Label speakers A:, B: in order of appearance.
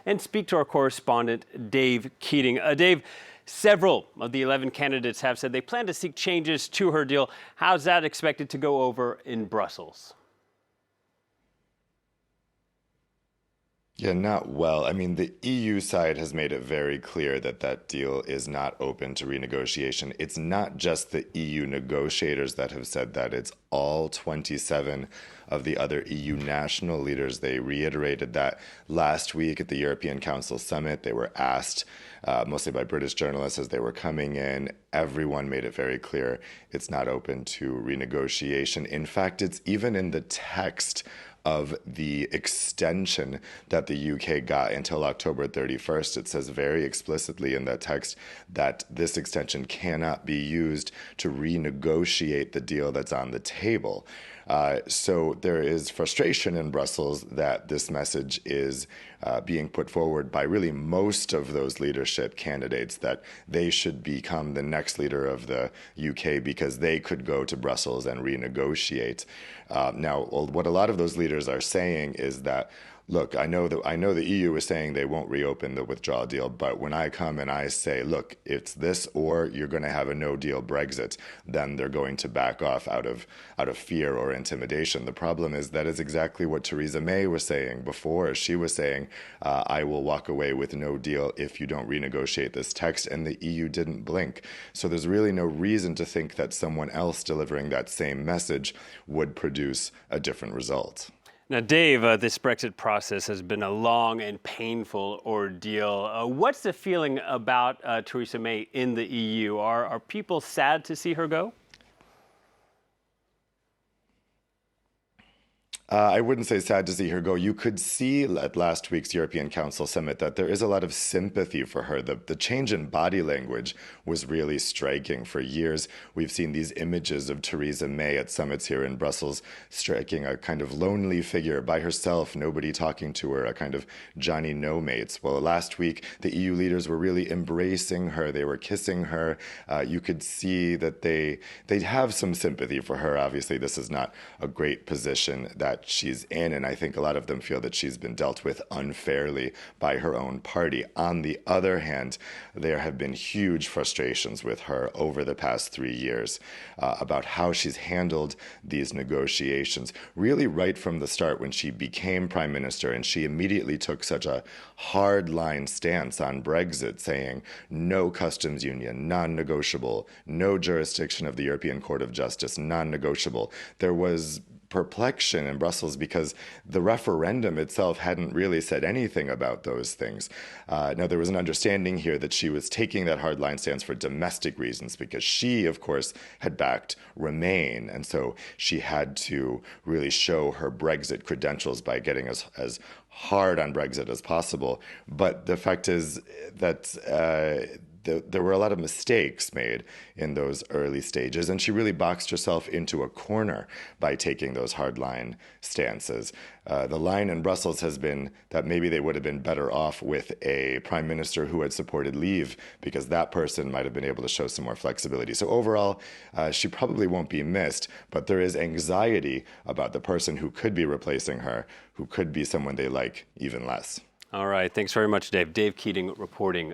A: and speak to our correspondent, Dave Keating. Dave, several of the 11 candidates have said they plan to seek changes to her deal. How's that expected to go over in Brussels?
B: Yeah, not well. I mean, the EU side has made it very clear that that deal is not open to renegotiation. It's not just the EU negotiators that have said that, it's all 27 of the other EU national leaders. They reiterated that last week at the European Council summit. They were asked, mostly by British journalists as they were coming in. Everyone made it very clear it's not open to renegotiation. In fact, it's even in the text of the extension that the UK got until October 31st. It says very explicitly in that text that this extension cannot be used to renegotiate the deal that's on the table. So there is frustration in Brussels that this message is being put forward by really most of those leadership candidates, that they should become the next leader of the UK because they could go to Brussels and renegotiate. Now, what a lot of those leaders are saying is that, look, I know the EU is saying they won't reopen the withdrawal deal, but when I come and I say, look, it's this or you're going to have a no-deal Brexit, then they're going to back off out of fear or intimidation. The problem is that is exactly what Theresa May was saying before. She was saying, I will walk away with no deal if you don't renegotiate this text, and the EU didn't blink. So there's really no reason to think that someone else delivering that same message would produce a different result.
A: Now, Dave, this Brexit process has been a long and painful ordeal. What's the feeling about Theresa May in the EU? Are people sad to see her go?
B: I wouldn't say sad to see her go. You could see at last week's European Council summit that there is a lot of sympathy for her. The change in body language was really striking. For years, we've seen these images of Theresa May at summits here in Brussels, striking a kind of lonely figure by herself, nobody talking to her, a kind of Johnny no-mates. Well, last week, the EU leaders were really embracing her. They were kissing her. You could see that they'd have some sympathy for her. Obviously, this is not a great position that she's in, and I think a lot of them feel that she's been dealt with unfairly by her own party. On the other hand, there have been huge frustrations with her over the past 3 years about how she's handled these negotiations. Really right from the start when she became prime minister, and she immediately took such a hard-line stance on Brexit, saying no customs union, non-negotiable, no jurisdiction of the European Court of Justice, non-negotiable. There was perplexion in Brussels because the referendum itself hadn't really said anything about those things. Now, there was an understanding here that she was taking that hardline stance for domestic reasons because she, of course, had backed Remain, and so she had to really show her Brexit credentials by getting as hard on Brexit as possible. But the fact is that there were a lot of mistakes made in those early stages, and she really boxed herself into a corner by taking those hardline stances. The line in Brussels has been that maybe they would have been better off with a prime minister who had supported Leave, because that person might have been able to show some more flexibility. So overall, she probably won't be missed, but there is anxiety about the person who could be replacing her, who could be someone they like even less.
A: All right. Thanks very much, Dave. Dave Keating reporting